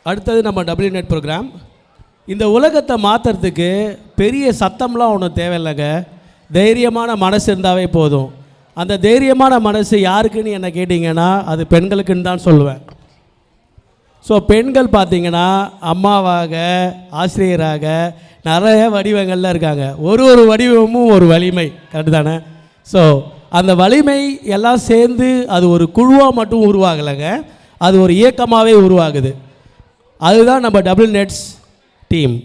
அடுத்தது நம்ம WNET program. இந்த உலகத்தை மாற்றுறதுக்கு பெரிய சத்தம்லாம் ஒன்றும் தேவையில்லைங்க. தைரியமான மனசு இருந்தாவே போதும். அந்த தைரியமான மனசு யாருக்குன்னு என்ன கேட்டிங்கன்னா அது பெண்களுக்குன்னு தான் சொல்லுவேன். ஸோ பெண்கள் பார்த்திங்கன்னா அம்மாவாக, ஆசிரியராக நிறைய வடிவங்களில் இருக்காங்க. ஒரு வடிவமும் ஒரு வலிமை, கரெக்டு தானே? ஸோ அந்த வலிமை எல்லாம் சேர்ந்து அது ஒரு குழுவாக மட்டும் உருவாகலைங்க, அது ஒரு இயக்கமாகவே உருவாகுது. அதுதான் நம்ம WNET's டீம்.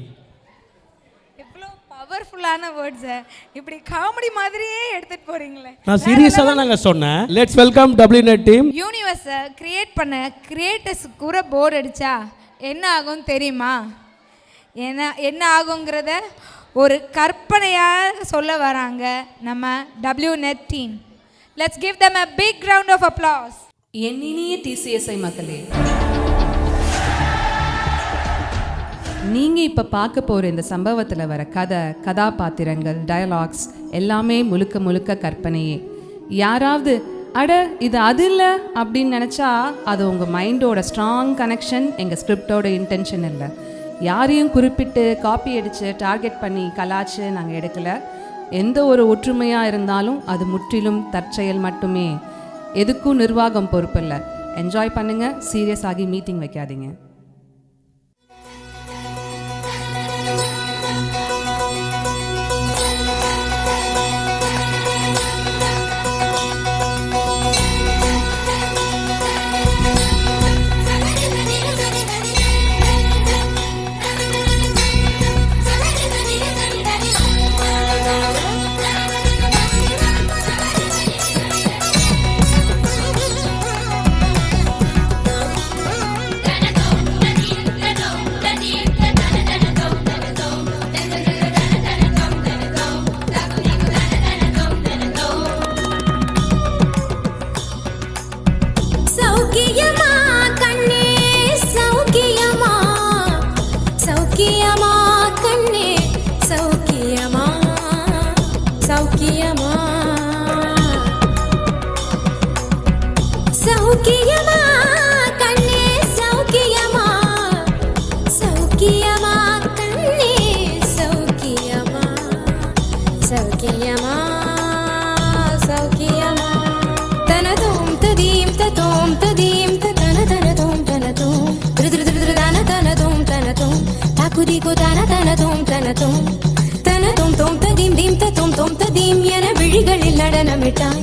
எவ்வளோ பவர்ஃபுல்லான வேர்ட்ஸை இப்படி காமெடி மாதிரியே எடுத்துகிட்டு போகிறீங்களே. நான் சீரியஸாக தான் நாங்கள் சொன்னேன். Let's welcome WNET team. யூனிவர்ஸை கிரியேட் பண்ண கிரியேட்டர்ஸ் கூட போர்டு அடித்தா என்ன ஆகும் தெரியுமா? என்ன ஆகுங்கிறத ஒரு கற்பனையாக சொல்ல வராங்க நம்ம WNET team. Let's give them a big round of applause. என் இனிய TCSI மக்களே, நீங்கள் இப்போ பார்க்க போகிற இந்த சம்பவத்தில் வர கதாபாத்திரங்கள், டயலாக்ஸ் எல்லாமே முழுக்க கற்பனையே. யாராவது அட இது அது இல்லை அப்படின்னு நினச்சா அது உங்கள் மைண்டோட ஸ்ட்ராங் கனெக்ஷன், எங்கள் ஸ்கிரிப்டோட இன்டென்ஷன் இல்லை. யாரையும் குறிப்பிட்டு காப்பி அடித்து டார்கெட் பண்ணி கலாச்சு நாங்கள் எடுக்கலை. எந்த ஒரு ஒற்றுமையாக இருந்தாலும் அது முற்றிலும் தற்செயல் மட்டுமே. எதுக்கும் நிர்வாகம் பொறுப்பில்லை. என்ஜாய் பண்ணுங்கள், சீரியஸ் ஆகி மீட்டிங் வைக்காதீங்க. விழிகளில் நடனமிட்டாய்,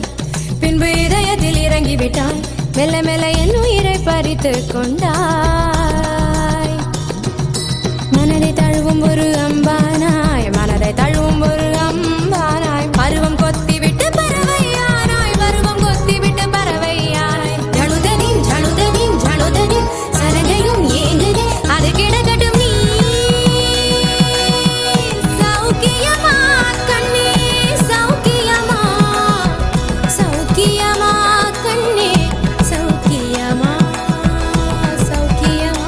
பின்பு இதயத்தில் இறங்கி விட்டாய், மெல்ல மெல்ல என் உயிரை பறித்து கொண்டாய். மனதை தழுவும் ஒரு அம்பானாய், மனதை தழுவும் ஒரு அம்பானாய், பருவம் கொத்தி விட்டு பறவையானாய், பருவம் கொத்தி விட்டு பறவையானாய். ஜழுதனின் ஜழுதனின் ஜழுதனின் சலங்கையும் ஏங்குதே, அது கிடக்கட்டும் நீ சௌக்கியமா கண்ணே, சௌக்கியமா சௌக்கியமா கண்ணே, சௌக்கியமா சௌக்கியமா.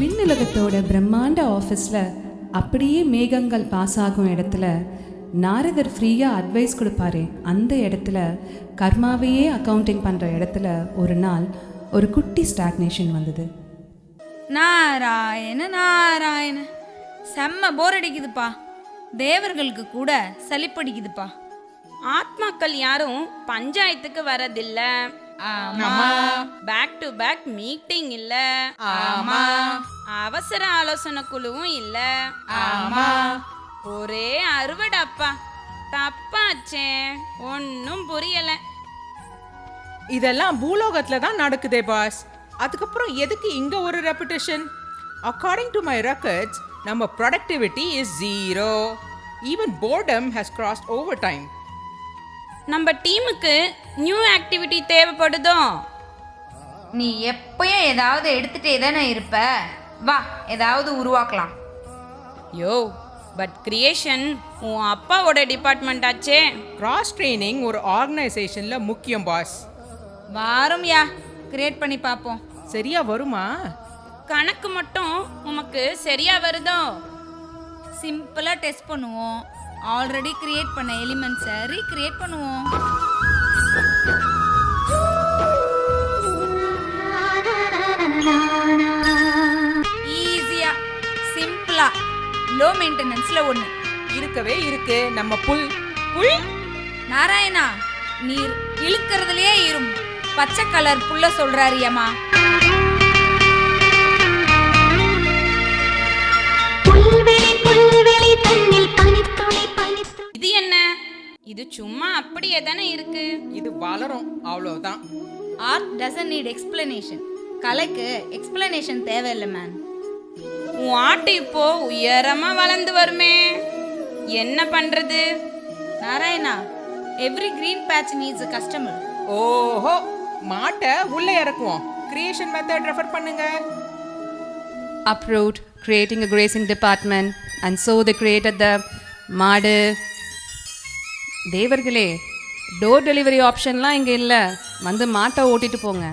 விண்ணுலகத்தோட பிரம்மாண்ட ஆஃபீஸில் அப்படியே மேகங்கள் பாஸ் ஆகும் இடத்துல நாரதர் ஃப்ரீயாக அட்வைஸ் கொடுப்பாரு. அந்த இடத்துல கர்மாவையே அக்கௌண்டிங் பண்ணுற இடத்துல ஒரு நாள் ஒரு குட்டி ஸ்டாக்னேஷன் வந்தது. நாராயண நாராயண, செம்ம போர் அடிக்குதுப்பா. தேவர்களுக்கு கூட சலிப்படிக்குதுப்பா. ஆத்மாக்கள் யாரும் பஞ்சாயத்துக்கு வரதில்ல. ஆமா. பேக் டு பேக் மீட்டிங் இல்ல. ஆமா. அவசர ஆலோசனை குழுவும் இல்ல. ஆமா. ஒரே அறுவடப்பா. தப்பாச்சே, ஒன்னும் புரியல. இதெல்லாம் பூலோகத்துல தான் நடக்குதே பாஸ். அதுக்கப்புறம் எதுக்கு இங்க ஒரு reputation? According to my records நம்ம productivity is 0. Even boredom has crossed over time. நம்ம டீமுக்கு நியூ ஆக்டிவிட்டி தேவைப்படுதோ? நீ எப்பயும் ஏதாவது எடுத்துட்டே தானே இருப்ப. வா, ஏதாவது உருவாக்கலாம். யோ, பட் கிரியேஷன் உன் அப்பாவோட டிபார்ட்மெண்ட் ஆச்சே. கிராஸ் ட்ரைனிங் ஒரு ஆர்கனைசேஷன்ல முக்கியம் பாஸ். வாரும்யா, கிரியேட் பண்ணி பார்ப்போம். சரியா வருமா? கணக்கு மட்டும் உமக்கு சரியா வருதோ? சிம்பிளாக டெஸ்ட் பண்ணுவோம். ஆல்ரெடி கிரியேட் பண்ண எலிமெண்ட்ஸை ரீக்ரியேட் பண்ணுவோம். ஈஸியாக சிம்பிளாக லோ மெயின்டெனன்ஸில் ஒன்று இருக்கவே இருக்கு நம்ம புல். நாராயணா, நீர் இழுக்கிறதுலயே இரும். பச்சை கலர் புல்ல சொல்றாரு ஏமா. இது என்ன? இது சும்மா அப்படியே தானே இருக்கு. இது வளரும், அவ்வளோதான். Art doesn't need explanation. கலைக்கு எக்ஸ்பிளனேஷன் தேவையில்லை மேம். உன் ஆட்டு இப்போ உயரமா வளர்ந்து வருமே, என்ன பண்றது? Narayana, every green patch needs a customer. ஓஹோ, மாட்டை உள்ள இறக்குவோம். கிரியேஷன் மெத்தட் ரெஃபர் பண்ணுங்க. Uproot, creating a grazing department, and so they created the மாடு. தேவர்களே, டோர் டெலிவரி ஆப்ஷன்லாம் இங்கே இல்லை, வந்து மாட்டை ஓட்டிட்டு போங்க.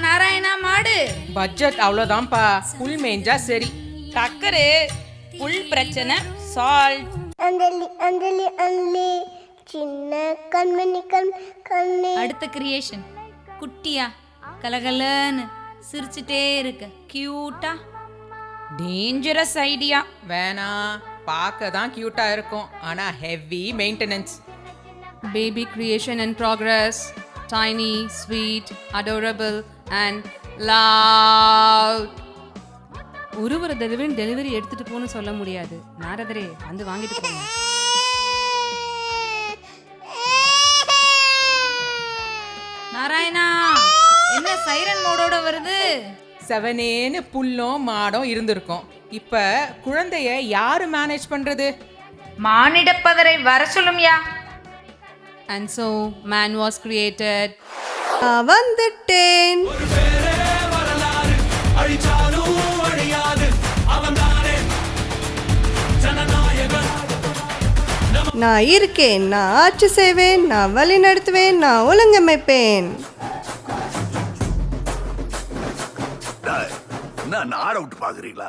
நாராயணா, மாடு பட்ஜெட் அவ்வளோதான்ப்பா, புல் மேய்ஞ்சா சரி. டக்கரு, புல் பிரச்சனை சால்வ். அந்தலி அந்தலி அந்தலி சின்ன கண்மணி கண்ணே. அடுத்த கிரியேஷன் குட்டியா கலகலன்னு சிரிச்சுட்டே இருக்க கியூட்டா. Dangerous idea. வேணாம், பார்க்க தான் க்யூட்டா இருக்கும், ஆனா heavy maintenance. Baby creation in progress, tiny, sweet, adorable and loud. ஒரு டெலிவரி எடுத்துட்டு போன்னு சொல்ல முடியாது. நாரதரே, வந்து வாங்கிட்டு போங்க. நாராயணா, என்ன சைரன் மோடோட வருது? செவனேன்னு புல்லும் மாடும் இருந்திருக்கும். இப்ப குழந்தைய யாரு மேனேஜ் பண்றது? மானிடப்பதரை வர சொல்லும்யா. And so man was created. வந்துட்டேன். நான் இருக்கேன், நான் ஆட்சி செய்வேன், நான் வழி நடத்துவேன், நான் ஒழுங்கமைப்பேன். நாட் அவுட் பாக்குறீங்களா?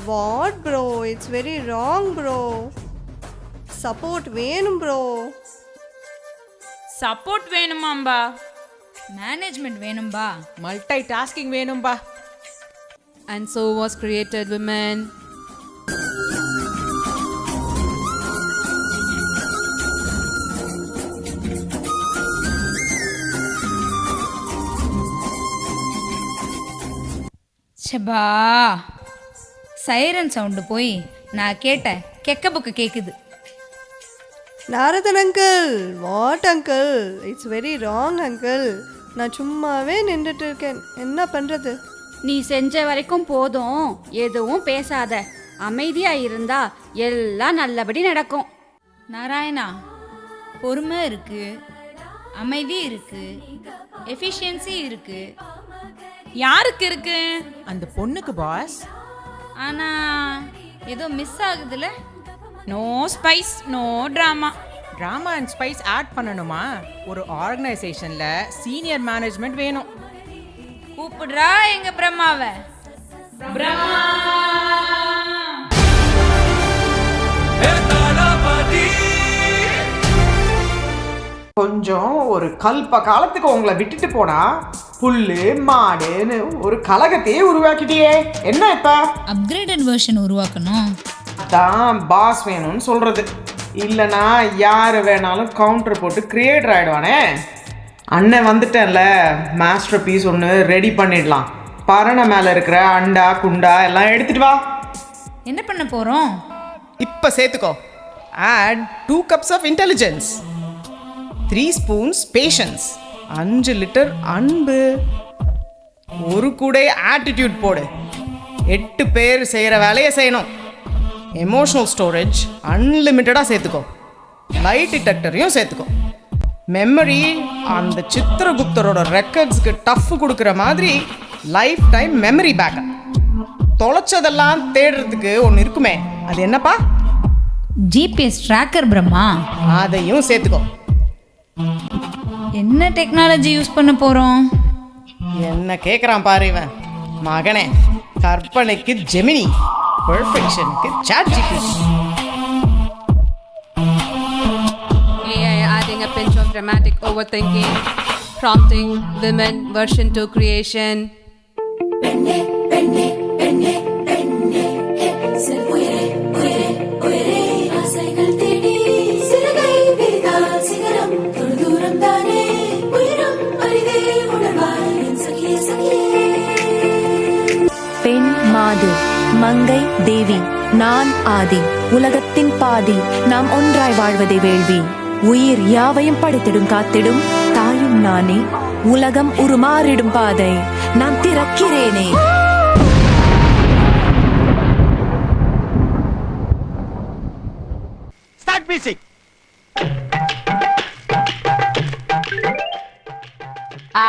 What bro, it's very wrong bro. Support வேணும் ப்ரோ. சப்போர்ட் வேணுமாம்பா? மேனேஜ்மெண்ட் வேணும்பா. மல்டி டாஸ்கிங் வேணும்பா. And so was created women. சபா, சைரன் சவுண்டு போய் நான் கேட்ட கெக்க புக்கு கேட்குது. Naradan uncle, what uncle, it's very wrong uncle. நான் சும்மாவே நின்றுட்டு இருக்கேன், என்ன பண்ணுறது? நீ செஞ்ச வரைக்கும் போதும், எதுவும் பேசாத, அமைதியா இருந்தா எல்லாம் நல்லபடி நடக்கும். நாராயணா, பொறுமை இருக்கு, அமைதி இருக்கு, எஃபிஷியன்சி இருக்கு. யாருக்கு இருக்கு? அந்த பொண்ணுக்கு பாஸ். ஆனா ஏதோ மிஸ் ஆகுதுல. No spice, no drama. Drama and spice add பண்ணணுமா? ஒரு ஆர்கனைசேஷன்ல சீனியர் மேனேஜ்மெண்ட் வேணும். கூப்பிடுறா எங்க பிரம்மாவை. பிரம்மா, கொஞ்சம் ஒரு கல்ப காலத்துக்கு உங்களை விட்டுட்டு போனா புல்லு மாடுன்னு ஒரு கலகத்தையே உருவாக்கிட்டியே, என்ன இப்ப? அப்கிரேடட் வெர்ஷன் உருவாக்கணும். அதான் பாஸ் வேணும்னு சொல்றது. இல்லைனா யார் வேணாலும் கவுண்டர் போட்டு கிரியேட்டர் ஆயிடுவானே. அண்ணன் வந்துட்டேன்ல, மாஸ்டர் பீஸ் ஒன்று ரெடி பண்ணிடலாம். பரணை மேலே இருக்கிற அண்டா குண்டா எல்லாம் எடுத்துட்டு வா. என்ன பண்ண போறோம்? இப்போ சேர்த்துக்கோ. Add 2 cups of intelligence, 3 spoons patience, 5 litre அன்பு, ஒரு கூடை ஆட்டிடியூட் போடு. 8 பேர் செய்கிற வேலையை செய்யணும். எமோஷனல் ஸ்டோரேஜ் அன்லிமிட்டடாக சேர்த்துக்கோ. லைட் டிடெக்டரையும் சேர்த்துக்கோ. மெமரி அந்த சித்திரகுப்தரோட ரெக்கார்ட்ஸ்க்கு டஃப் கொடுக்குற மாதிரி லைஃப் டைம் மெமரி பேக்கப். தொலைச்சதெல்லாம் தேடுறதுக்கு ஒன்று இருக்குமே, அது என்னப்பா? GPS tracker Brahma. அதையும் சேர்த்துக்கோ. என்ன டெக்னாலஜி யூஸ் பண்ண போறோம்? என்ன கேட்குறான் பாரு இவன். மகனே, கற்பனைக்கு Gemini, பெர்ஃபெக்ஷனுக்கு ChatGPT. AI adding a pinch of dramatic overthinking, prompting women version 2 creation. பெண் மாது, மங்கை தேவி, நான் ஆதி, உலகத்தின் பாதி, நாம் ஒன்றாய் வாழ்வதே வேள்வி. உயிர் யாவையும் படைத்திடும் காத்திடும் தாயும் நானே, உலகம் உருமாறிடும் பாதை நான் திறக்கிறேனே. Start music.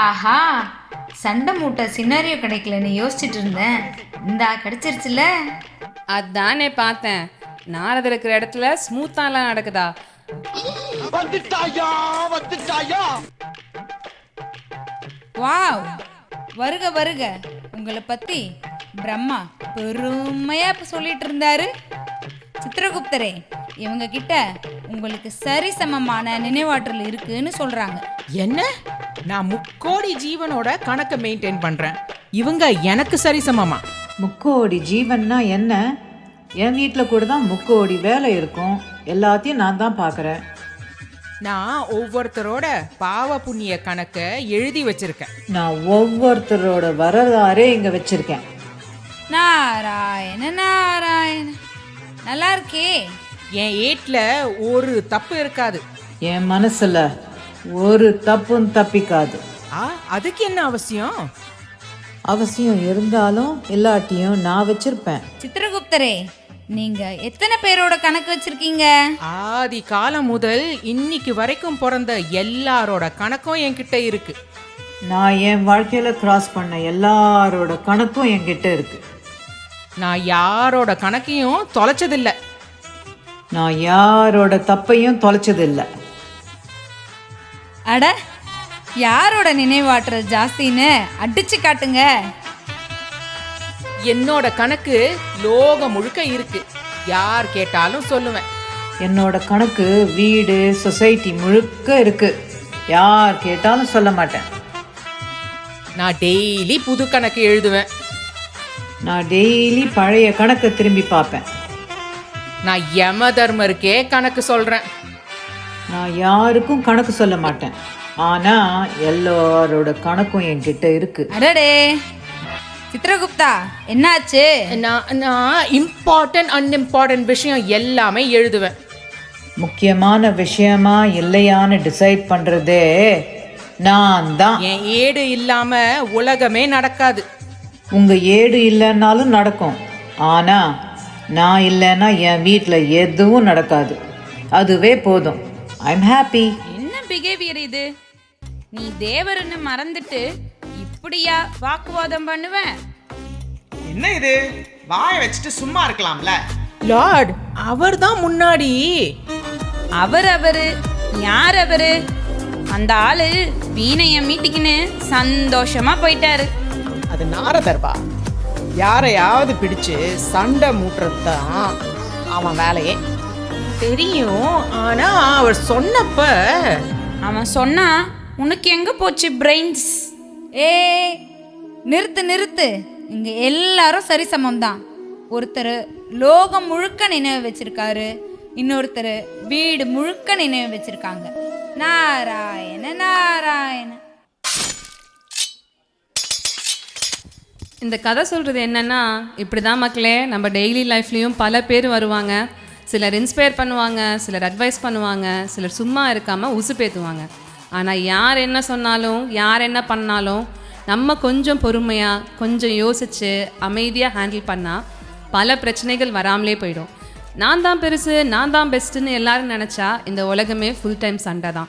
ஆஹா, சண்டை மூட்டை சின்னாரியோ கிடைக்கலன்னு யோசிச்சுட்டு இருந்தேன். இந்தா கிடைச்சிருச்சுல. அதானே பார்த்தேன். நாரத இருக்கிற இடத்துல ஸ்மூத்தாலாம் நடக்குதா? வாவ், வருக வருக. உங்களை பத்தி பிரம்மா பெருமையா சொல்லிட்டு இருந்தாரு. சித்திரகுப்தரே, இவங்க கிட்ட உங்களுக்கு சரிசமமான நினைவாற்றல் இருக்குன்னு சொல்றாங்க. என்ன? நான் 3 கோடி ஜீவனோட கணக்கை மெயின்டைன் பண்றேன். இவங்க எனக்கு சரிசமமா? 3 கோடி ஜீவன்னா என்ன? என் வீட்டில் கூட தான் 3 கோடி வேலை இருக்கும். எல்லாத்தையும் நான் தான் பார்க்குறேன். நான் ஒவ்வொருத்தரோட பாவ புண்ணிய கணக்கை எழுதி வச்சிருக்கேன். நான் ஒவ்வொருத்தரோட வரலாறே இங்கே வச்சிருக்கேன். நாராயண நாராயண, நல்லா இருக்கே. என் ஏட்டில் ஒரு தப்பு இருக்காது. என் மனசில் ஒரு தப்பும் தப்பிக்காது. அதுக்கு என்ன அவசியம்? அவசியம் இருந்தாலும் இல்லாட்டியும் நான் வச்சிருப்பேன். சித்திரகுப்தரே, நீங்க எத்தனை பேரோட கணக்கு வச்சிருக்கீங்க? ஆதி காலம் முதல் இன்னைக்கு வரைக்கும் பிறந்த எல்லாரோட கணக்கும் என்கிட்ட இருக்கு. நான் என் வாழ்க்கையில் கிராஸ் பண்ண எல்லாரோட கணக்கும் என்கிட்ட இருக்கு. நான் யாரோட கணக்கையும் தொலைச்சதில்லை. நான் யாரோட தப்பையும் தொலைச்சதில்லை. அட, யாரோட நினைவாற்றல் ஜாஸ்தின்னு அடிச்சு காட்டுங்க. என்னோட கணக்கு லோகம் முழுக்க இருக்கு. யார் கேட்டாலும் சொல்லுவேன். என்னோட கணக்கு வீடு சொசைட்டி முழுக்க இருக்கு. யார் கேட்டாலும் சொல்ல மாட்டேன். நான் டெய்லி புது கணக்கு எழுதுவேன். நான் டெய்லி பழைய கணக்கை திரும்பி பார்ப்பேன். நான் யம தர்மருக்கே கணக்கு சொல்றேன். நான் யாருக்கும் கணக்கு சொல்ல மாட்டேன். ஆனா எல்லாரோட கணக்கும் என்கிட்ட இருக்கு. அடடே சித்திரகுப்தா, என்னாச்சு? நான் இம்பார்ட்டன்ட் அன்இம்பார்ட்டன்ட் விஷயம் எல்லாமே எழுதுவேன். முக்கியமான விஷயமா இல்லையான்னு டிசைட் பண்றதே நான் தான். என் ஏடு இல்லாம உலகமே நடக்காது. உங்க ஏடு இல்லைன்னாலும் நடக்கும். ஆனா நான் இல்லைன்னா என் வீட்டில் எதுவும் நடக்காது. அதுவே போதும். I'm happy. என்ன பிஹேவியர் இது? நீ தேவர்னு மறந்துட்டு இப்படியா வாக்குவாதம் பண்ணுவேன்? என்ன இது? வாயை வச்சுட்டு சும்மா இருக்கலாம்ல? லார்ட், அவர் தான் முன்னாடி. அவரு யார் அவரு? அந்த ஆளு வீணைய மீட்டிக்கின்னு சந்தோஷமா போயிட்டாரு. அது நாரதர்பா. யாரையாவது பிடிச்சு சண்டை மூட்டுறது தான் அவன் வேலையே. தெரியும், ஆனா அவர் சொன்னப்ப அவன் சொன்னா உனக்கு எங்க போச்சு பிரெயின்ஸ்? நிறுத்து நிறுத்து. இங்க எல்லாரும் சரிசமம் தான். ஒருத்தர் லோகம் முழுக்க நினைவு வச்சிருக்காரு, இன்னொருத்தர் வீடு முழுக்க நினைவு வச்சிருக்காங்க. நாராயண நாராயண. இந்த கதை சொல்கிறது என்னென்னா, இப்படி தான் மக்களே நம்ம டெய்லி லைஃப்லேயும் பல பேர் வருவாங்க. சிலர் இன்ஸ்பயர் பண்ணுவாங்க, சிலர் அட்வைஸ் பண்ணுவாங்க, சிலர் சும்மா இருக்காமல் உசுப்பேற்றுவாங்க. ஆனால் யார் என்ன சொன்னாலும் யார் என்ன பண்ணாலும் நம்ம கொஞ்சம் பொறுமையாக கொஞ்சம் யோசித்து அமைதியாக ஹேண்டில் பண்ணால் பல பிரச்சனைகள் வராமலே போயிடும். நான் தான் பெருசு, நான் தான் பெஸ்ட்டுன்னு எல்லோரும் நினச்சா இந்த உலகமே ஃபுல் டைம் சண்டை தான்.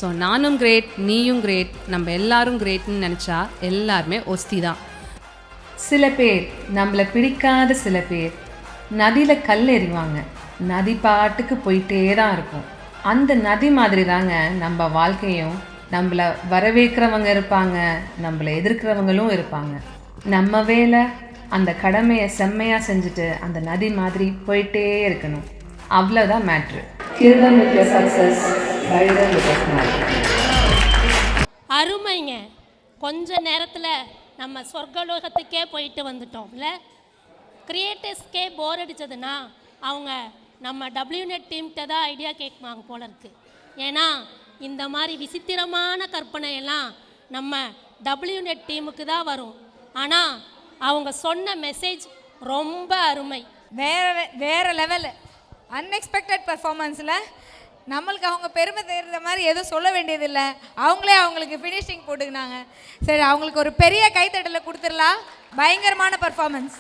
ஸோ நானும் கிரேட், நீயும் கிரேட், நம்ம எல்லாரும் கிரேட்னு நினச்சா எல்லாருமே ஒஸ்தி தான். சில பேர் நம்மளை பிடிக்காத சில பேர் நதியில் கல் எறிவாங்க. நதி பாட்டுக்கு போயிட்டே தான் இருக்கும். அந்த நதி மாதிரி தாங்க நம்ம வாழ்க்கையும். நம்மளை வரவேற்கிறவங்க இருப்பாங்க, நம்மளை எதிர்க்கிறவங்களும் இருப்பாங்க. நம்ம வேலை அந்த கடமையை செம்மையாக செஞ்சுட்டு அந்த நதி மாதிரி போயிட்டே இருக்கணும். அவ்வளோதான் மேட்ரு. சக்ஸஸ் அருமைங்க. கொஞ்ச நேரத்தில் நம்ம சொர்க்கலோகத்துக்கே போயிட்டு வந்துட்டோம்ல. கிரியேட்டர்ஸ்க்கே போர் அடித்ததுன்னா அவங்க நம்ம WNET டீம்கிட்ட தான் ஐடியா கேட்குவாங்க போல இருக்கு. ஏன்னா இந்த மாதிரி விசித்திரமான கற்பனையெல்லாம் நம்ம WNET டீமுக்கு தான் வரும். ஆனால் அவங்க சொன்ன மெசேஜ் ரொம்ப அருமை. வேற லெவலு அன்எக்ஸ்பெக்டட் பர்ஃபார்மன்ஸில் நம்மளுக்கு அவங்க பெருமை தெரிகிற மாதிரி எதுவும் சொல்ல வேண்டியதில்லை. அவங்களே அவங்களுக்கு ஃபினிஷிங் போட்டுக்கினாங்க. சரி, அவங்களுக்கு ஒரு பெரிய கைத்தட்டலை கொடுத்துடலாம். பயங்கரமான பர்ஃபார்மன்ஸ்.